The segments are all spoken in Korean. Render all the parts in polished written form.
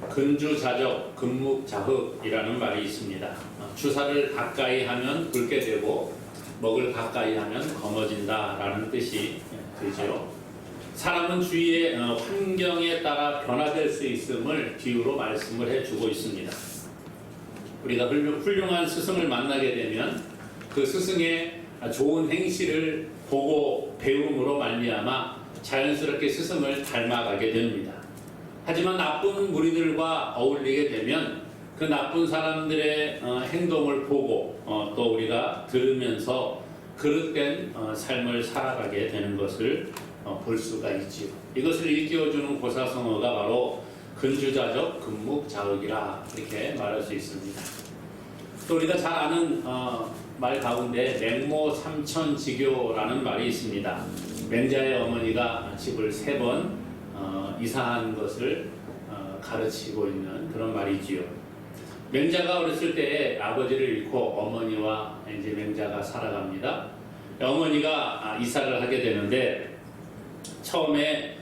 근주자적, 근묵자흑이라는 말이 있습니다. 주사를 가까이 하면 붉게 되고 먹을 가까이 하면 검어진다라는 뜻이 되죠. 사람은 주위의 환경에 따라 변화될 수 있음을 비유로 말씀을 해주고 있습니다. 우리가 훌륭한 스승을 만나게 되면 그 스승의 좋은 행실을 보고 배움으로 말미암아 자연스럽게 스승을 닮아가게 됩니다. 하지만 나쁜 무리들과 어울리게 되면 그 나쁜 사람들의 행동을 보고 또 우리가 들으면서 그릇된 삶을 살아가게 되는 것을 볼 수가 있지요. 이것을 일깨워주는 고사성어가 바로 근주자적, 근묵자흑이라 이렇게 말할 수 있습니다. 또 우리가 잘 아는 말 가운데 맹모삼천지교라는 말이 있습니다. 맹자의 어머니가 집을 3번 이사한 것을 가르치고 있는 그런 말이지요. 맹자가 어렸을 때에 아버지를 잃고 어머니와 이제 맹자가 살아갑니다. 어머니가 이사를 하게 되는데 처음에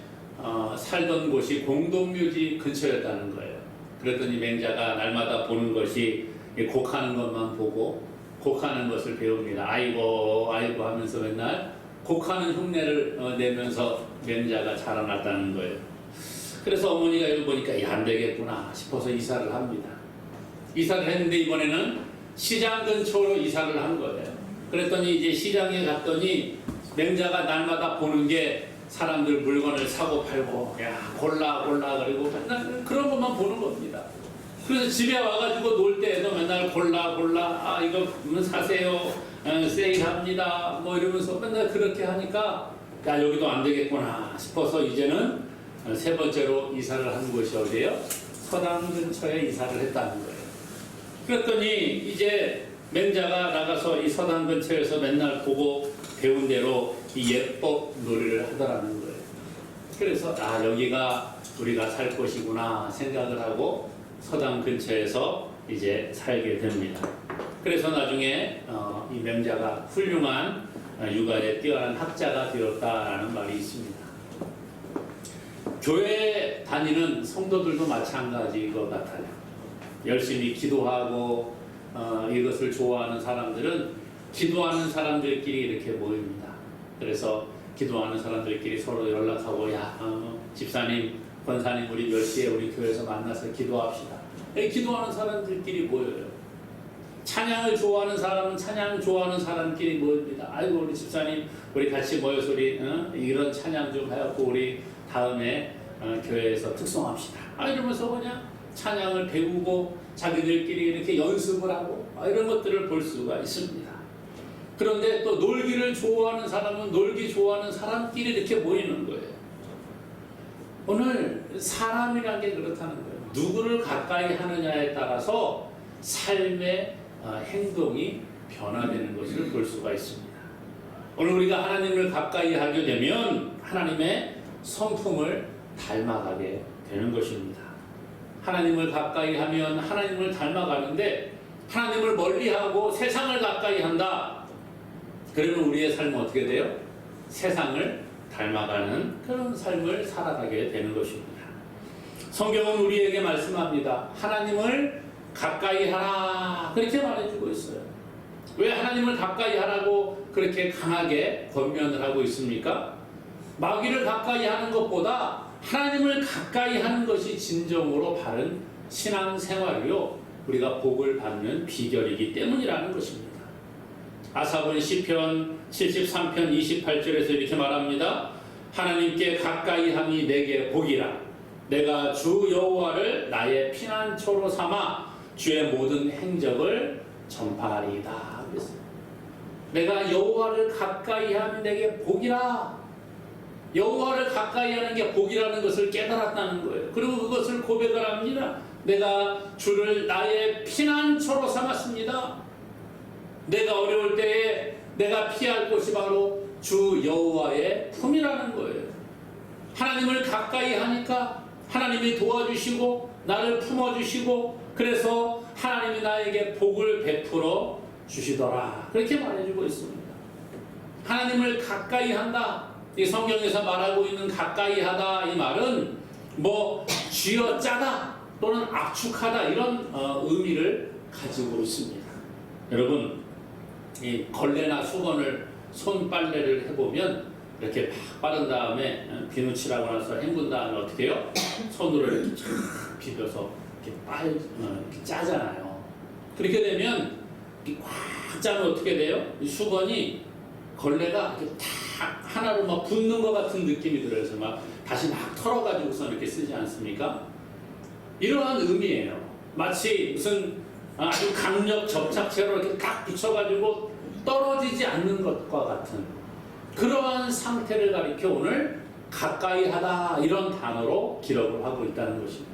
살던 곳이 공동묘지 근처였다는 거예요. 그랬더니 맹자가 날마다 보는 것이 곡하는 것만 보고 곡하는 것을 배웁니다. 아이고 아이고 하면서 맨날 곡하는 흉내를 내면서 맹자가 자라났다는 거예요. 그래서 어머니가 이걸 보니까 안 되겠구나 싶어서 이사를 합니다. 이사를 했는데 이번에는 시장 근처로 이사를 한 거예요. 그랬더니 이제 시장에 갔더니 맹자가 날마다 보는 게 사람들 물건을 사고 팔고 야 골라 그리고 맨날 그런 것만 보는 겁니다. 그래서 집에 와가지고 놀 때에도 맨날 골라 이거 사세요 세일합니다 뭐 이러면서 맨날 그렇게 하니까 야 여기도 안 되겠구나 싶어서 이제는 3번째로 이사를 한 곳이 어디예요? 서당 근처에 이사를 했다는 거예요. 그랬더니 이제 맹자가 나가서 이 서당 근처에서 맨날 보고 배운 대로 이 예법 놀이를 하더라는 거예요. 그래서 여기가 우리가 살 곳이구나 생각을 하고 서당 근처에서 이제 살게 됩니다. 그래서 나중에 이 맹자가 훌륭한 육아에 뛰어난 학자가 되었다라는 말이 있습니다. 교회 다니는 성도들도 마찬가지인 것 같아요. 열심히 기도하고 이것을 좋아하는 사람들은 기도하는 사람들끼리 이렇게 모입니다. 그래서 기도하는 사람들끼리 서로 연락하고 집사님, 권사님 우리 몇 시에 우리 교회에서 만나서 기도합시다. 기도하는 사람들끼리 모여요. 찬양을 좋아하는 사람은 찬양 좋아하는 사람끼리 모입니다. 아이고 우리 집사님 우리 같이 모여서 우리 이런 찬양 좀 해갖고 우리 다음에 교회에서 특송합시다. 이러면서 그냥 찬양을 배우고 자기들끼리 이렇게 연습을 하고 이런 것들을 볼 수가 있습니다. 그런데 또 놀기를 좋아하는 사람은 놀기 좋아하는 사람끼리 이렇게 모이는 거예요. 오늘 사람이라는 게 그렇다는 거예요. 누구를 가까이 하느냐에 따라서 삶의 행동이 변화되는 것을 볼 수가 있습니다. 오늘 우리가 하나님을 가까이 하게 되면 하나님의 성품을 닮아가게 되는 것입니다. 하나님을 가까이 하면 하나님을 닮아가는데 하나님을 멀리하고 세상을 가까이 한다. 그러면 우리의 삶은 어떻게 돼요? 세상을 닮아가는 그런 삶을 살아가게 되는 것입니다. 성경은 우리에게 말씀합니다. 하나님을 가까이 하라 그렇게 말해주고 있어요. 왜 하나님을 가까이 하라고 그렇게 강하게 권면을 하고 있습니까? 마귀를 가까이 하는 것보다 하나님을 가까이 하는 것이 진정으로 바른 신앙생활이요 우리가 복을 받는 비결이기 때문이라는 것입니다. 아삽은 시편 73편 28절에서 이렇게 말합니다. 하나님께 가까이 함이 내게 복이라. 내가 주 여호와를 나의 피난처로 삼아 주의 모든 행적을 전파하리이다. 내가 여호와를 가까이 하면 내게 복이라. 여호와를 가까이 하는 게 복이라는 것을 깨달았다는 거예요. 그리고 그것을 고백을 합니다. 내가 주를 나의 피난처로 삼았습니다. 내가 어려울 때에 내가 피할 곳이 바로 주 여호와의 품이라는 거예요. 하나님을 가까이 하니까 하나님이 도와주시고 나를 품어주시고 그래서 하나님이 나에게 복을 베풀어 주시더라. 그렇게 말해주고 있습니다. 하나님을 가까이 한다. 이 성경에서 말하고 있는 가까이 하다 이 말은 쥐어짜다 또는 압축하다 이런 의미를 가지고 있습니다. 여러분, 이 걸레나 수건을 손빨래를 해보면 이렇게 막 빠른 다음에 비누칠하고 나서 헹군 다음에 어떻게 해요? 손으로 이렇게 쫙 비벼서 이렇게 짜잖아요. 그렇게 되면 이렇게 꽉 짜면 어떻게 돼요? 이 수건이 걸레가 이렇게 탁 하나로 막 붙는 것 같은 느낌이 들어요. 그래서 막 다시 막 털어가지고서 이렇게 쓰지 않습니까? 이러한 의미예요. 마치 무슨 아주 강력 접착제로 이렇게 딱 붙여가지고 떨어지지 않는 것과 같은 그러한 상태를 가리켜 오늘 가까이 하다 이런 단어로 기록을 하고 있다는 것입니다.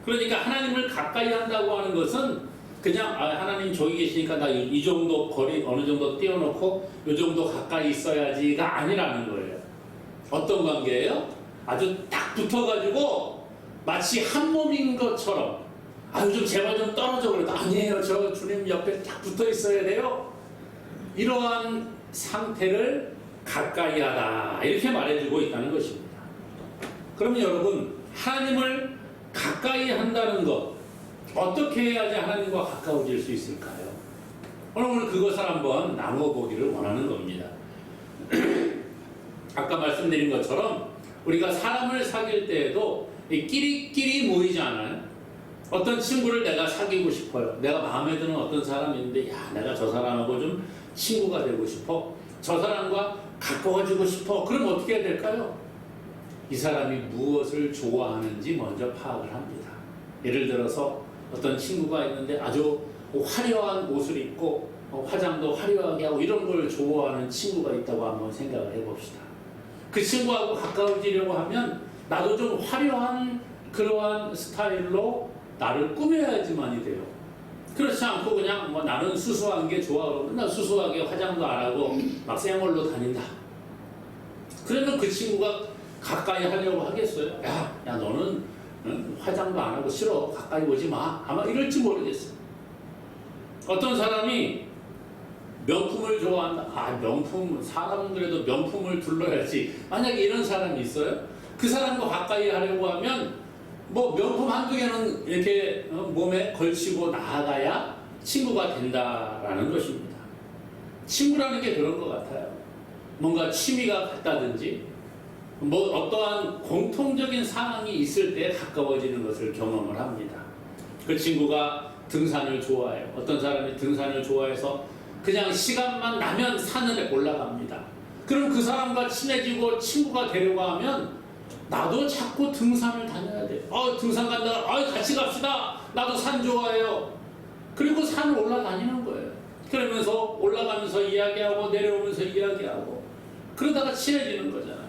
그러니까 하나님을 가까이 한다고 하는 것은 그냥 하나님 저기 계시니까 나 이 정도 거리 어느 정도 띄워놓고 이 정도 가까이 있어야지가 아니라는 거예요. 어떤 관계예요? 아주 딱 붙어가지고 마치 한 몸인 것처럼 좀 제발 좀 떨어져 그래도 아니에요. 저 주님 옆에 딱 붙어 있어야 돼요. 이러한 상태를 가까이 하다 이렇게 말해주고 있다는 것입니다. 그러면 여러분, 하나님을 가까이 한다는 것 어떻게 해야지 하나님과 가까워질 수 있을까요? 오늘 그것을 한번 나누어 보기를 원하는 겁니다. 아까 말씀드린 것처럼 우리가 사람을 사귈 때에도 끼리끼리 모이지 않아요? 어떤 친구를 내가 사귀고 싶어요. 내가 마음에 드는 어떤 사람이 있는데 내가 저 사람하고 좀 친구가 되고 싶어. 저 사람과 가까워지고 싶어. 그럼 어떻게 해야 될까요? 이 사람이 무엇을 좋아하는지 먼저 파악을 합니다. 예를 들어서 어떤 친구가 있는데 아주 화려한 옷을 입고 화장도 화려하게 하고 이런 걸 좋아하는 친구가 있다고 한번 생각을 해봅시다. 그 친구하고 가까워지려고 하면 나도 좀 화려한 그러한 스타일로 나를 꾸며야지만이 돼요. 그렇지 않고 그냥 나는 수수한 게 좋아 그러면 나 수수하게 화장도 안 하고 막 생얼로 다닌다. 그러면 그 친구가 가까이 하려고 하겠어요? 야 너는 화장도 안 하고 싫어. 가까이 오지 마. 아마 이럴지 모르겠어요. 어떤 사람이 명품을 좋아한다. 명품, 사람은 그래도 명품을 둘러야지. 만약에 이런 사람이 있어요? 그 사람과 가까이 하려고 하면 명품 한두 개는 이렇게 몸에 걸치고 나아가야 친구가 된다라는 것입니다. 친구라는 게 그런 것 같아요. 뭔가 취미가 같다든지 어떠한 공통적인 상황이 있을 때 가까워지는 것을 경험을 합니다. 그 친구가 등산을 좋아해요. 어떤 사람이 등산을 좋아해서 그냥 시간만 나면 산에 올라갑니다. 그럼 그 사람과 친해지고 친구가 되려고 하면 나도 자꾸 등산을 다녀야 돼. 등산 간다. 같이 갑시다. 나도 산 좋아해요. 그리고 산을 올라다니는 거예요. 그러면서 올라가면서 이야기하고 내려오면서 이야기하고 그러다가 친해지는 거잖아요.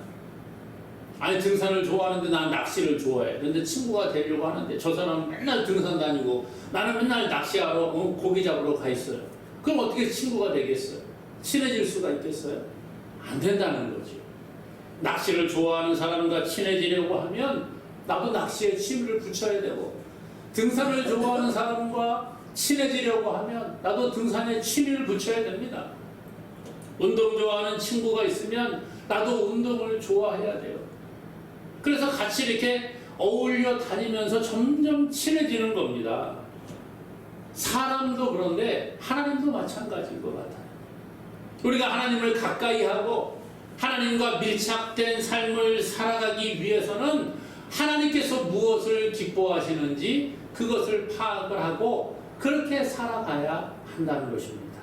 등산을 좋아하는데 난 낚시를 좋아해. 그런데 친구가 되려고 하는데 저 사람은 맨날 등산 다니고 나는 맨날 낚시하러 고기 잡으러 가 있어요. 그럼 어떻게 친구가 되겠어요? 친해질 수가 있겠어요? 안 된다는 거죠. 낚시를 좋아하는 사람과 친해지려고 하면 나도 낚시에 취미를 붙여야 되고 등산을 좋아하는 사람과 친해지려고 하면 나도 등산에 취미를 붙여야 됩니다. 운동 좋아하는 친구가 있으면 나도 운동을 좋아해야 돼요. 그래서 같이 이렇게 어울려 다니면서 점점 친해지는 겁니다. 사람도 그런데 하나님도 마찬가지인 것 같아요. 우리가 하나님을 가까이 하고 하나님과 밀착된 삶을 살아가기 위해서는 하나님께서 무엇을 기뻐하시는지 그것을 파악을 하고 그렇게 살아가야 한다는 것입니다.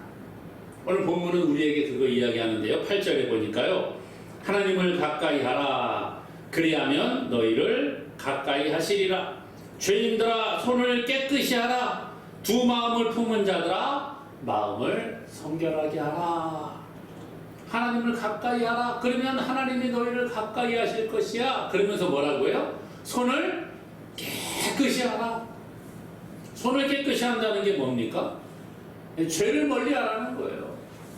오늘 본문은 우리에게 그거 이야기하는데요. 8절에 보니까요. 하나님을 가까이 하라. 그리하면 너희를 가까이 하시리라. 죄인들아 손을 깨끗이 하라. 두 마음을 품은 자들아 마음을 성결하게 하라. 하나님을 가까이 하라. 그러면 하나님이 너희를 가까이 하실 것이야. 그러면서 뭐라고요? 손을 깨끗이 하라. 손을 깨끗이 한다는 게 뭡니까? 죄를 멀리 하라는 거예요.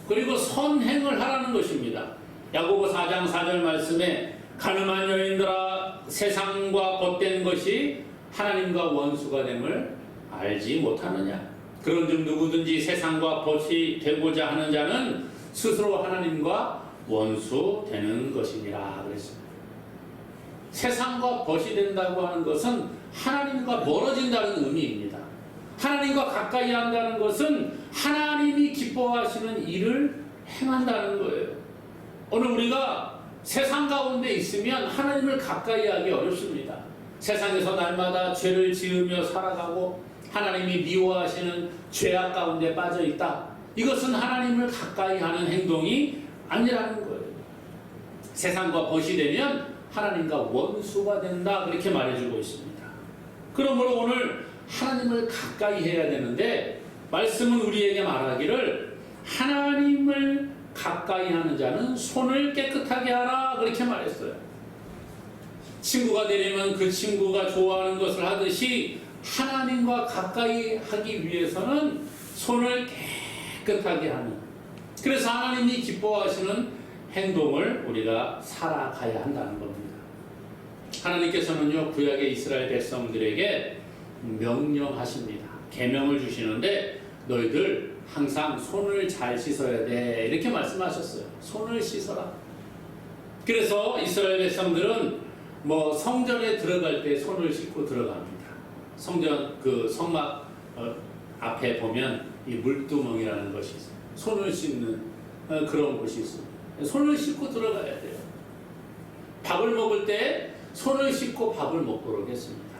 그리고 선행을 하라는 것입니다. 야고보 4장 4절 말씀에 가늠한 여인들아 세상과 벗된 것이 하나님과 원수가 됨을 알지 못하느냐. 그런즉 누구든지 세상과 벗이 되고자 하는 자는 스스로 하나님과 원수 되는 것이니라 그랬습니다. 세상과 벗이 된다고 하는 것은 하나님과 멀어진다는 의미입니다. 하나님과 가까이 한다는 것은 하나님이 기뻐하시는 일을 행한다는 거예요. 오늘 우리가 세상 가운데 있으면 하나님을 가까이 하기 어렵습니다. 세상에서 날마다 죄를 지으며 살아가고 하나님이 미워하시는 죄악 가운데 빠져 있다. 이것은 하나님을 가까이 하는 행동이 아니라는 거예요. 세상과 벗이 되면 하나님과 원수가 된다. 그렇게 말해주고 있습니다. 그러므로 오늘 하나님을 가까이 해야 되는데 말씀은 우리에게 말하기를 하나님을 가까이 하는 자는 손을 깨끗하게 하라. 그렇게 말했어요. 친구가 되려면 그 친구가 좋아하는 것을 하듯이 하나님과 가까이 하기 위해서는 손을 깨끗하게 하는, 그래서 하나님이 기뻐하시는 행동을 우리가 살아가야 한다는 겁니다. 하나님께서는요, 구약의 이스라엘 백성들에게 명령하십니다. 계명을 주시는데 너희들 항상 손을 잘 씻어야 돼. 이렇게 말씀하셨어요. 손을 씻어라. 그래서 이스라엘 백성들은 성전에 들어갈 때 손을 씻고 들어갑니다. 성전 그 성막 앞에 보면 이 물두멍이라는 것이 있어요. 손을 씻는 그런 곳이 있습니다. 손을 씻고 들어가야 돼요. 밥을 먹을 때 손을 씻고 밥을 먹도록 했습니다.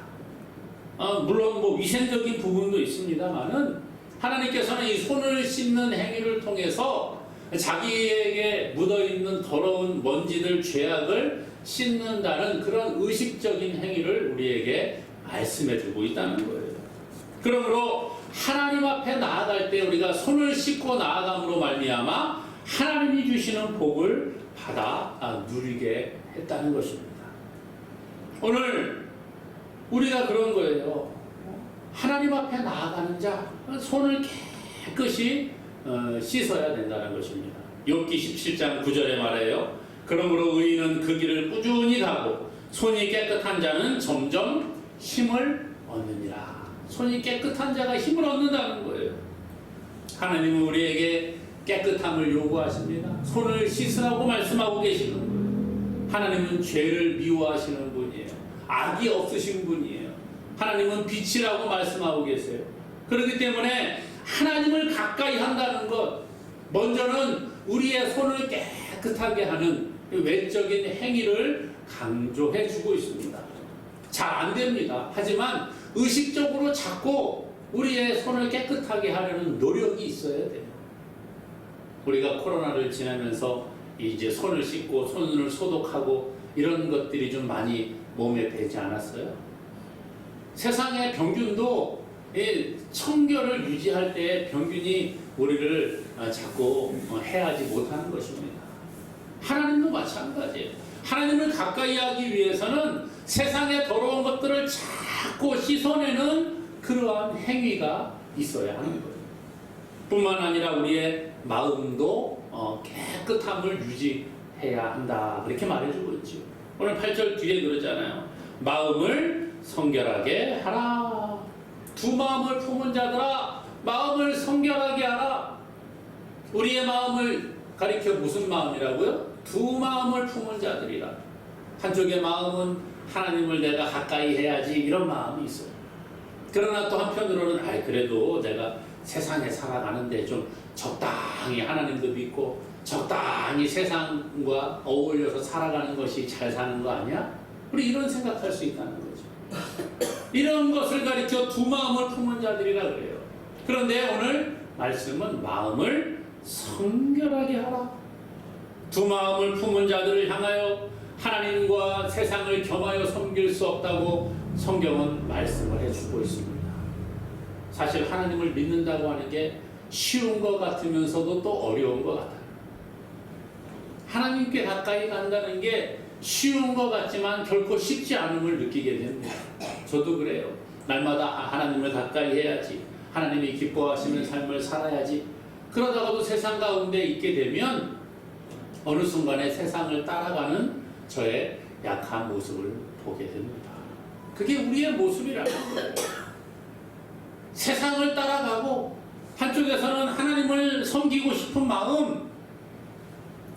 물론 위생적인 부분도 있습니다만은 하나님께서는 이 손을 씻는 행위를 통해서 자기에게 묻어있는 더러운 먼지들, 죄악을 씻는다는 그런 의식적인 행위를 우리에게 말씀해주고 있다는 거예요. 그러므로 하나님 앞에 나아갈 때 우리가 손을 씻고 나아감으로 말미암아 하나님이 주시는 복을 받아 누리게 했다는 것입니다. 오늘 우리가 그런 거예요. 하나님 앞에 나아가는 자, 손을 깨끗이 씻어야 된다는 것입니다. 욥기 17장 9절에 말해요. 그러므로 의인은 그 길을 꾸준히 가고 손이 깨끗한 자는 점점 힘을 얻느니라. 손이 깨끗한 자가 힘을 얻는다는 거예요. 하나님은 우리에게 깨끗함을 요구하십니다. 손을 씻으라고 말씀하고 계시는 거예요. 하나님은 죄를 미워하시는 분이에요. 악이 없으신 분이에요. 하나님은 빛이라고 말씀하고 계세요. 그렇기 때문에 하나님을 가까이 한다는 것, 먼저는 우리의 손을 깨끗하게 하는 외적인 행위를 강조해 주고 있습니다. 잘 안 됩니다. 하지만 의식적으로 자꾸 우리의 손을 깨끗하게 하려는 노력이 있어야 돼요. 우리가 코로나를 지나면서 이제 손을 씻고 손을 소독하고 이런 것들이 좀 많이 몸에 배지 않았어요? 세상의 평균도 청결을 유지할 때 평균이 우리를 자꾸 해하지 못하는 것입니다. 하나님도 마찬가지예요. 하나님을 가까이 하기 위해서는 세상의 더러운 것들을 자꾸 씻어내는 그러한 행위가 있어야 하는 거예요. 뿐만 아니라 우리의 마음도 깨끗함을 유지해야 한다. 그렇게 말해주고 있죠. 오늘 8절 뒤에 그러잖아요. 마음을 성결하게 하라. 두 마음을 품은 자들아, 마음을 성결하게 하라. 우리의 마음을 가리켜 무슨 마음이라고요? 두 마음을 품은 자들이라. 한쪽의 마음은 하나님을 내가 가까이 해야지, 이런 마음이 있어요. 그러나 또 한편으로는 그래도 내가 세상에 살아가는데 좀 적당히 하나님도 믿고 적당히 세상과 어울려서 살아가는 것이 잘 사는 거 아니야? 우리 이런 생각할 수 있다는 거죠. 이런 것을 가리켜 두 마음을 품은 자들이라 그래요. 그런데 오늘 말씀은 마음을 성결하게 하라. 두 마음을 품은 자들을 향하여 하나님과 세상을 겸하여 섬길 수 없다고 성경은 말씀을 해주고 있습니다. 사실 하나님을 믿는다고 하는 게 쉬운 것 같으면서도 또 어려운 것 같아요. 하나님께 가까이 간다는 게 쉬운 것 같지만 결코 쉽지 않음을 느끼게 됩니다. 저도 그래요. 날마다 하나님을 가까이 해야지, 하나님이 기뻐하시는 삶을 살아야지, 그러다가도 세상 가운데 있게 되면 어느 순간에 세상을 따라가는 저의 약한 모습을 보게 됩니다. 그게 우리의 모습이라는 거예요. 세상을 따라가고 한쪽에서는 하나님을 섬기고 싶은 마음,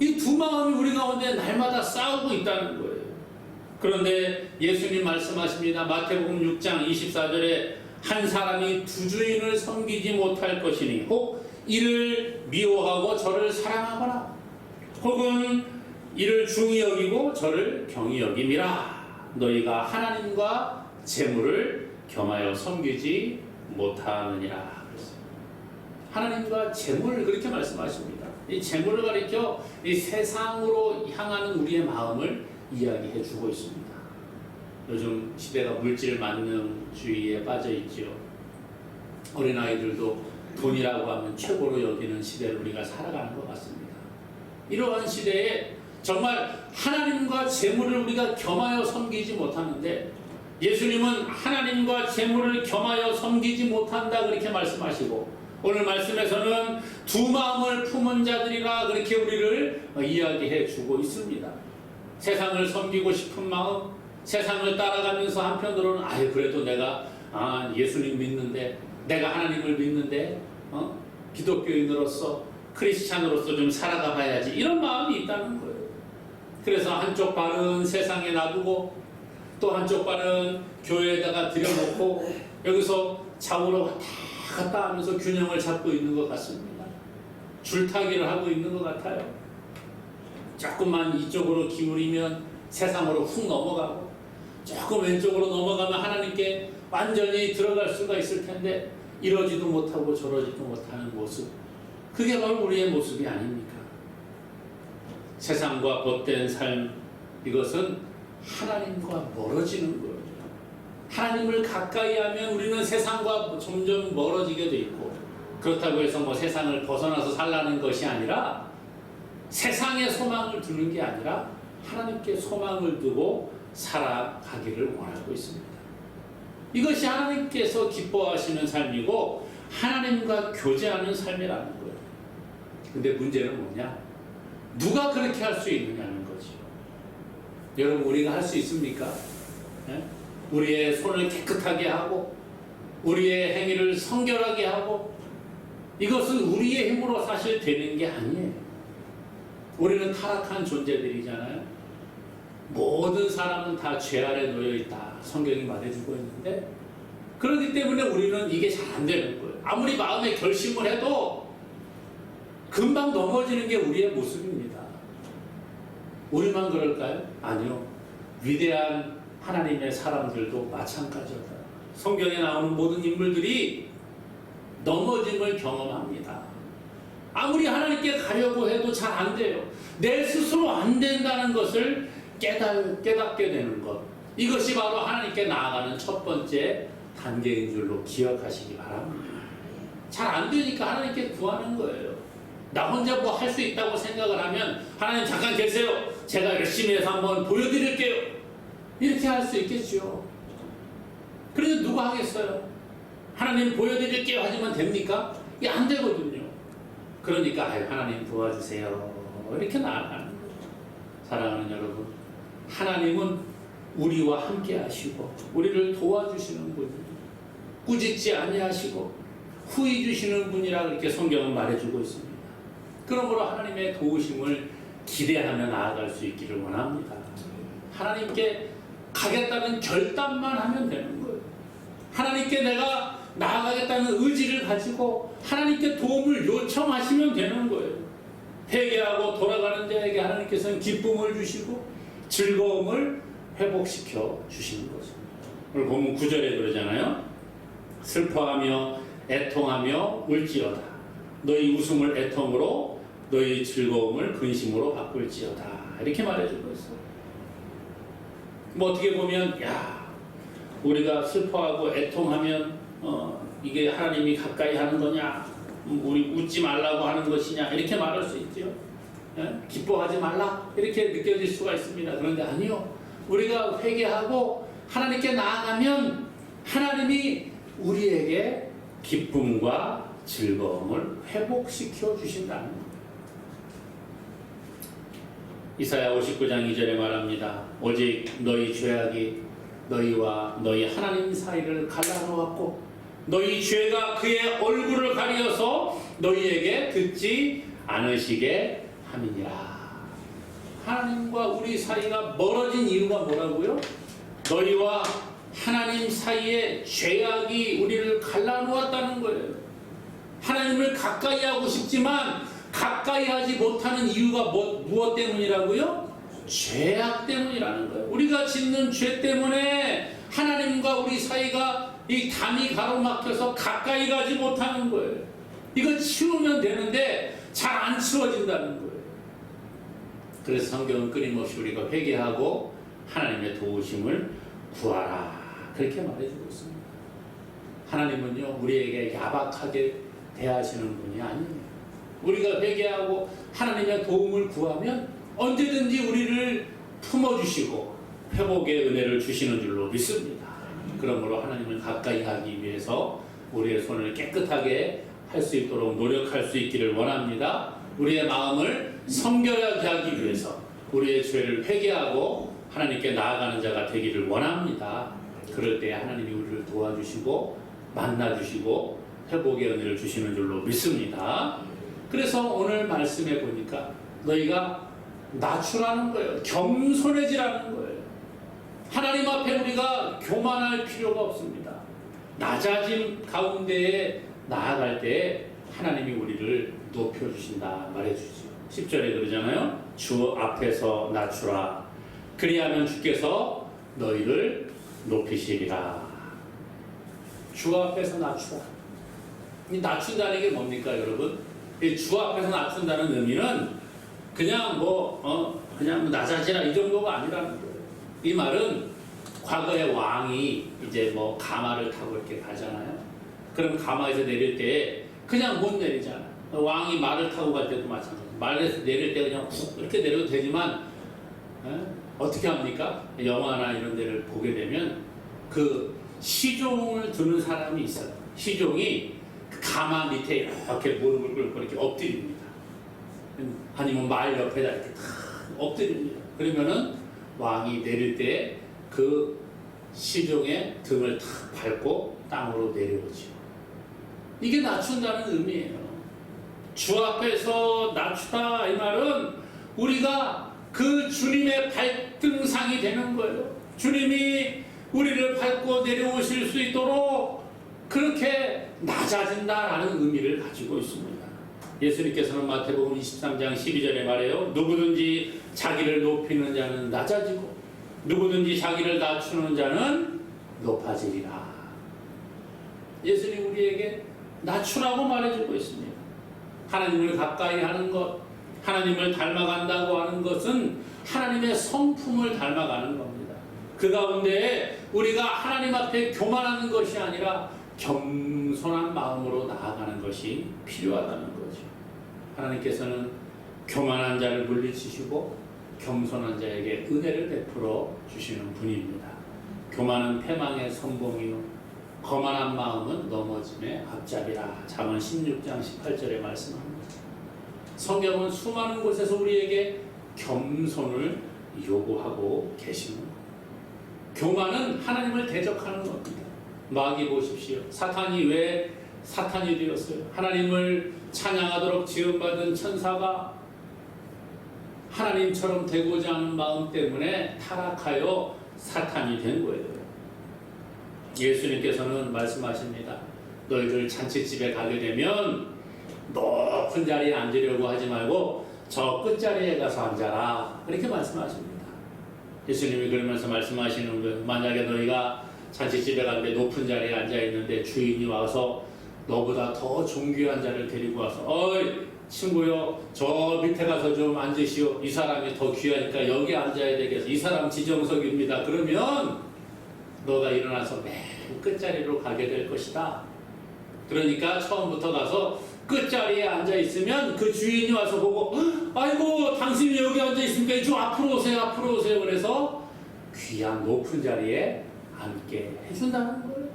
이 두 마음이 우리 가운데 날마다 싸우고 있다는 거예요. 그런데 예수님 말씀하십니다. 마태복음 6장 24절에 한 사람이 두 주인을 섬기지 못할 것이니 혹 이를 미워하고 저를 사랑하거나 혹은 이를 중히 여기고 저를 경히 여김이라. 너희가 하나님과 재물을 겸하여 섬기지 못하느니라. 하나님과 재물, 그렇게 말씀하십니다. 이 재물을 가리켜 이 세상으로 향하는 우리의 마음을 이야기해 주고 있습니다. 요즘 시대가 물질 만능주의에 빠져 있지요. 어린아이들도 돈이라고 하면 최고로 여기는 시대를 우리가 살아가는 것 같습니다. 이러한 시대에 정말 하나님과 재물을 우리가 겸하여 섬기지 못하는데, 예수님은 하나님과 재물을 겸하여 섬기지 못한다 그렇게 말씀하시고, 오늘 말씀에서는 두 마음을 품은 자들이라 그렇게 우리를 이야기해 주고 있습니다. 세상을 섬기고 싶은 마음, 세상을 따라가면서 한편으로는 그래도 내가 예수님 믿는데, 내가 하나님을 믿는데 기독교인으로서 크리스찬으로서 좀 살아가 봐야지, 이런 마음이 있다는 거예요. 그래서 한쪽 발은 세상에 놔두고 또 한쪽 발은 교회에다가 들여놓고 여기서 좌우로 왔다 갔다 하면서 균형을 잡고 있는 것 같습니다. 줄타기를 하고 있는 것 같아요. 조금만 이쪽으로 기울이면 세상으로 훅 넘어가고, 조금 왼쪽으로 넘어가면 하나님께 완전히 들어갈 수가 있을 텐데 이러지도 못하고 저러지도 못하는 모습, 그게 바로 우리의 모습이 아닙니까? 세상과 벗된 삶, 이것은 하나님과 멀어지는 거예요. 하나님을 가까이 하면 우리는 세상과 점점 멀어지게 돼 있고, 그렇다고 해서 세상을 벗어나서 살라는 것이 아니라, 세상에 소망을 두는 게 아니라 하나님께 소망을 두고 살아가기를 원하고 있습니다. 이것이 하나님께서 기뻐하시는 삶이고 하나님과 교제하는 삶이라는 거예요. 근데 문제는 뭐냐? 누가 그렇게 할 수 있느냐는 거죠. 여러분, 우리가 할 수 있습니까? 네? 우리의 손을 깨끗하게 하고 우리의 행위를 성결하게 하고, 이것은 우리의 힘으로 사실 되는 게 아니에요. 우리는 타락한 존재들이잖아요. 모든 사람은 다 죄 아래 놓여 있다, 성경이 말해주고 있는데, 그렇기 때문에 우리는 이게 잘 안 되는 거예요. 아무리 마음에 결심을 해도 금방 넘어지는 게 우리의 모습입니다. 우리만 그럴까요? 아니요. 위대한 하나님의 사람들도 마찬가지였다. 성경에 나오는 모든 인물들이 넘어짐을 경험합니다. 아무리 하나님께 가려고 해도 잘 안 돼요. 내 스스로 안 된다는 것을 깨닫게 되는 것, 이것이 바로 하나님께 나아가는 첫 번째 단계인 줄로 기억하시기 바랍니다. 잘 안 되니까 하나님께 구하는 거예요. 나 혼자 뭐 할 수 있다고 생각을 하면, 하나님 잠깐 계세요, 제가 열심히 해서 한번 보여드릴게요, 이렇게 할 수 있겠죠. 그런데 누가 하겠어요? 하나님 보여드릴게요 하지만 됩니까? 이게 안 되거든요. 그러니까 하나님 도와주세요, 이렇게 나아가는 거예요. 사랑하는 여러분, 하나님은 우리와 함께 하시고 우리를 도와주시는 분이에요. 꾸짖지 아니하시고 후히 주시는 분이라 그렇게 성경은 말해주고 있습니다. 그러므로 하나님의 도우심을 기대하며 나아갈 수 있기를 원합니다. 하나님께 가겠다는 결단만 하면 되는 거예요. 하나님께 내가 나아가겠다는 의지를 가지고 하나님께 도움을 요청하시면 되는 거예요. 회개하고 돌아가는 자에게 하나님께서는 기쁨을 주시고 즐거움을 회복시켜 주시는 것입니다. 오늘 본문 9절에 그러잖아요. 슬퍼하며 애통하며 울지어다. 너희 웃음을 애통으로, 너희 즐거움을 근심으로 바꿀지어다. 이렇게 말해주고 있어요. 어떻게 보면 우리가 슬퍼하고 애통하면 이게 하나님이 가까이 하는 거냐, 우리 웃지 말라고 하는 것이냐, 이렇게 말할 수 있죠. 기뻐하지 말라, 이렇게 느껴질 수가 있습니다. 그런데 아니요. 우리가 회개하고 하나님께 나아가면 하나님이 우리에게 기쁨과 즐거움을 회복시켜 주신다는 겁니다. 이사야 59장 2절에 말합니다. 오직 너희 죄악이 너희와 너희 하나님 사이를 갈라놓았고 너희 죄가 그의 얼굴을 가리어서 너희에게 듣지 않으시게 함이니라. 하나님과 우리 사이가 멀어진 이유가 뭐라고요? 너희와 하나님 사이에 죄악이 우리를 갈라놓았다는 거예요. 하나님을 가까이 하고 싶지만 가까이 하지 못하는 이유가 무엇 때문이라고요? 죄악 때문이라는 거예요. 우리가 짓는 죄 때문에 하나님과 우리 사이가 이 담이 가로막혀서 가까이 가지 못하는 거예요. 이거 치우면 되는데 잘 안 치워진다는 거예요. 그래서 성경은 끊임없이 우리가 회개하고 하나님의 도우심을 구하라, 그렇게 말해주고 있습니다. 하나님은요, 우리에게 야박하게 대하시는 분이 아니에요. 우리가 회개하고 하나님의 도움을 구하면 언제든지 우리를 품어주시고 회복의 은혜를 주시는 줄로 믿습니다. 그러므로 하나님을 가까이 하기 위해서 우리의 손을 깨끗하게 할 수 있도록 노력할 수 있기를 원합니다. 우리의 마음을 성결하게 하기 위해서 우리의 죄를 회개하고 하나님께 나아가는 자가 되기를 원합니다. 그럴 때 하나님이 우리를 도와주시고 만나주시고 회복의 은혜를 주시는 줄로 믿습니다. 그래서 오늘 말씀해 보니까 너희가 낮추라는 거예요. 겸손해지라는 거예요. 하나님 앞에 우리가 교만할 필요가 없습니다. 낮아짐 가운데에 나아갈 때 하나님이 우리를 높여주신다 말해주죠. 10절에 그러잖아요. 주 앞에서 낮추라. 그리하면 주께서 너희를 높이시리라. 주 앞에서 낮추라. 이 낮춘다는 게 뭡니까, 여러분? 이 주 앞에서 낮춘다는 의미는 그냥 그냥 낮아지라 이 정도가 아니라는 거예요. 이 말은 과거에 왕이 이제 가마를 타고 이렇게 가잖아요. 그럼 가마에서 내릴 때 그냥 못 내리잖아요. 왕이 말을 타고 갈 때도 마찬가지예요. 말에서 내릴 때 그냥 훅 이렇게 내려도 되지만 어떻게 합니까? 영화나 이런 데를 보게 되면 그 시종을 두는 사람이 있어요. 시종이 가마 밑에 이렇게 무릎을 꿇고 이렇게 엎드립니다. 아니면 말 옆에다 이렇게 탁 엎드립니다. 그러면은 왕이 내릴 때 그 시종의 등을 탁 밟고 땅으로 내려오죠. 이게 낮춘다는 의미예요. 주 앞에서 낮추다 이 말은 우리가 그 주님의 발등상이 되는 거예요. 주님이 우리를 밟고 내려오실 수 있도록 그렇게 낮아진다라는 의미를 가지고 있습니다. 예수님께서는 마태복음 23장 12절에 말해요. 누구든지 자기를 높이는 자는 낮아지고 누구든지 자기를 낮추는 자는 높아지리라. 예수님 우리에게 낮추라고 말해주고 있습니다. 하나님을 가까이 하는 것, 하나님을 닮아간다고 하는 것은 하나님의 성품을 닮아가는 겁니다. 그 가운데 우리가 하나님 앞에 교만하는 것이 아니라 겸손한 마음으로 나아가는 것이 필요하다는 거죠. 하나님께서는 교만한 자를 물리치시고 겸손한 자에게 은혜를 베풀어 주시는 분입니다. 교만은 패망의 선봉이요 거만한 마음은 넘어짐의 앞잡이라. 잠언 16장 18절에 말씀합니다. 성경은 수많은 곳에서 우리에게 겸손을 요구하고 계시는 겁니다. 교만은 하나님을 대적하는 겁니다. 마귀 보십시오. 사탄이 왜 사탄이 되었어요? 하나님을 찬양하도록 지음받은 천사가 하나님처럼 되고자 하는 마음 때문에 타락하여 사탄이 된 거예요. 예수님께서는 말씀하십니다. 너희들 잔치집에 가게 되면 높은 자리에 앉으려고 하지 말고 저 끝자리에 가서 앉아라. 그렇게 말씀하십니다. 예수님이 그러면서 말씀하시는 거예요. 만약에 너희가 잔치집에 가는데 높은 자리에 앉아 있는데 주인이 와서 너보다 더 존귀한 자를 데리고 와서 어이 친구요 저 밑에 가서 좀 앉으시오. 이 사람이 더 귀하니까 여기 앉아야 되겠어. 이 사람 지정석입니다. 그러면 너가 일어나서 맨 끝자리로 가게 될 것이다. 그러니까 처음부터 가서 끝자리에 앉아 있으면 그 주인이 와서 보고 아이고 당신이 여기 앉아 있으니까 좀 앞으로 오세요. 앞으로 오세요. 그래서 귀한 높은 자리에 앉게 해준다는 거예요.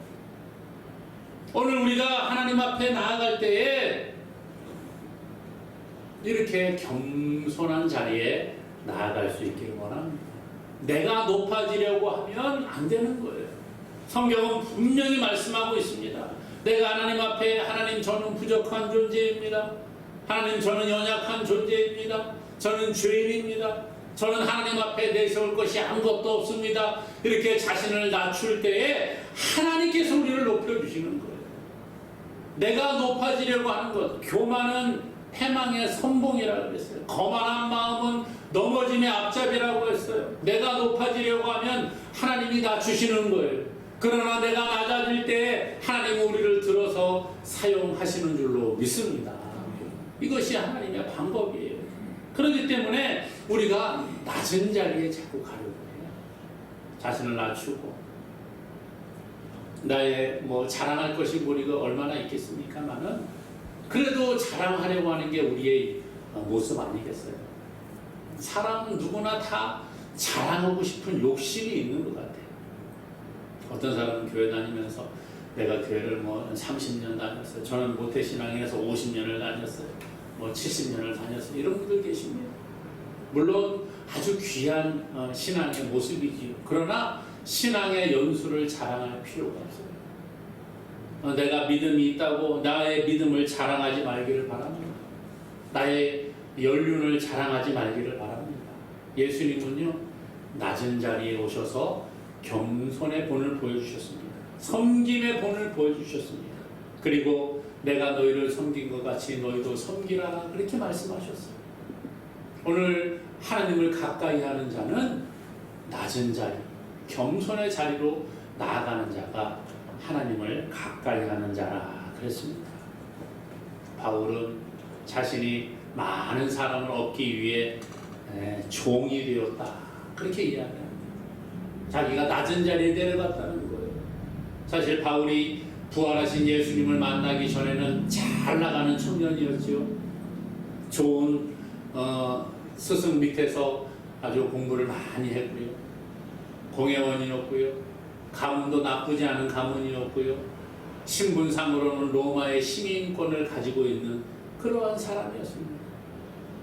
오늘 우리가 하나님 앞에 나아갈 때에 이렇게 겸손한 자리에 나아갈 수 있기를 원합니다. 내가 높아지려고 하면 안 되는 거예요. 성경은 분명히 말씀하고 있습니다. 내가 하나님 앞에 하나님 저는 부족한 존재입니다. 하나님 저는 연약한 존재입니다. 저는 죄인입니다. 저는 하나님 앞에 내세울 것이 아무것도 없습니다. 이렇게 자신을 낮출 때에 하나님께서 우리를 높여주시는 거예요. 내가 높아지려고 하는 것, 교만은 패망의 선봉이라고 했어요. 거만한 마음은 넘어짐의 앞잡이라고 했어요. 내가 높아지려고 하면 하나님이 낮추시는 거예요. 그러나 내가 낮아질 때 하나님은 우리를 들어서 사용하시는 줄로 믿습니다. 이것이 하나님의 방법이에요. 그렇기 때문에 우리가 낮은 자리에 자꾸 가려고 해요. 자신을 낮추고 나의 자랑할 것이 우리가 얼마나 있겠습니까만은 그래도 자랑하려고 하는 게 우리의 모습 아니겠어요? 사람 누구나 다 자랑하고 싶은 욕심이 있는 것 같아요. 어떤 사람은 교회 다니면서 내가 교회를 30년 다녔어요. 저는 모태신앙에서 50년을 다녔어요. 70년을 다녔어요. 이런 분들 계십니다. 물론 아주 귀한 신앙의 모습이지요. 그러나 신앙의 연수를 자랑할 필요가 없어요. 내가 믿음이 있다고 나의 믿음을 자랑하지 말기를 바랍니다. 나의 연륜을 자랑하지 말기를 바랍니다. 예수님은요, 낮은 자리에 오셔서 겸손의 본을 보여주셨습니다. 섬김의 본을 보여주셨습니다. 그리고 내가 너희를 섬긴 것 같이 너희도 섬기라, 그렇게 말씀하셨어요. 오늘 하나님을 가까이 하는 자는 낮은 자리, 겸손의 자리로 나아가는 자가 하나님을 가까이 하는 자라 그랬습니다. 바울은 자신이 많은 사람을 얻기 위해 종이 되었다, 그렇게 이야기합니다. 자기가 낮은 자리에 내려갔다는 거예요. 사실 바울이 부활하신 예수님을 만나기 전에는 잘 나가는 청년이었죠. 좋은 스승 밑에서 아주 공부를 많이 했고요. 공회원이었고요. 가문도 나쁘지 않은 가문이었고요. 신분상으로는 로마의 시민권을 가지고 있는 그러한 사람이었습니다.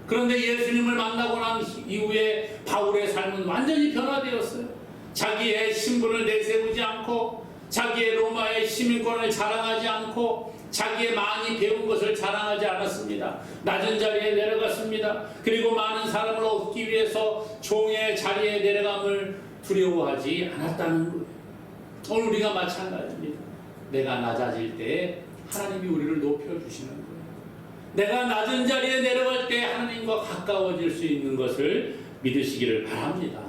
그런데 예수님을 만나고 난 이후에 바울의 삶은 완전히 변화되었어요. 자기의 신분을 내세우지 않고, 자기의 로마의 시민권을 자랑하지 않고, 자기의 많이 배운 것을 자랑하지 않았습니다. 낮은 자리에 내려갔습니다. 그리고 많은 사람을 얻기 위해서 종의 자리에 내려감을 두려워하지 않았다는 거예요. 오늘 우리가 마찬가지입니다. 내가 낮아질 때 하나님이 우리를 높여주시는 거예요. 내가 낮은 자리에 내려갈 때 하나님과 가까워질 수 있는 것을 믿으시기를 바랍니다.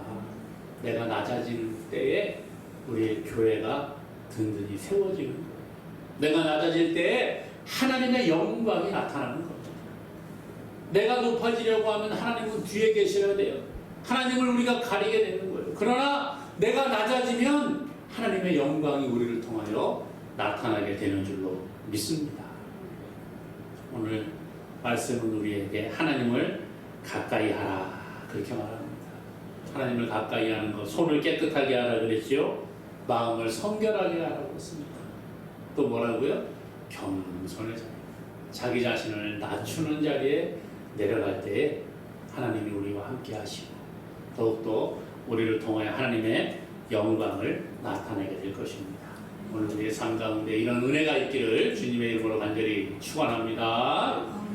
내가 낮아질 때에 우리의 교회가 든든히 세워지는 거예요. 내가 낮아질 때에 하나님의 영광이 나타나는 겁니다. 내가 높아지려고 하면 하나님은 뒤에 계셔야 돼요. 하나님을 우리가 가리게 되는 거예요. 그러나 내가 낮아지면 하나님의 영광이 우리를 통하여 나타나게 되는 줄로 믿습니다. 오늘 말씀은 우리에게 하나님을 가까이 하라, 그렇게 말합니다. 하나님을 가까이 하는 것, 손을 깨끗하게 하라 그랬지요. 마음을 성결하게 하라고 했습니다. 또 뭐라고요? 겸손의 자리, 자기 자신을 낮추는 자리에 내려갈 때에 하나님이 우리와 함께 하시고 더욱더 우리를 통하여 하나님의 영광을 나타내게 될 것입니다. 오늘 우리의 삶 가운데 이런 은혜가 있기를 주님의 이름으로 간절히 축원합니다.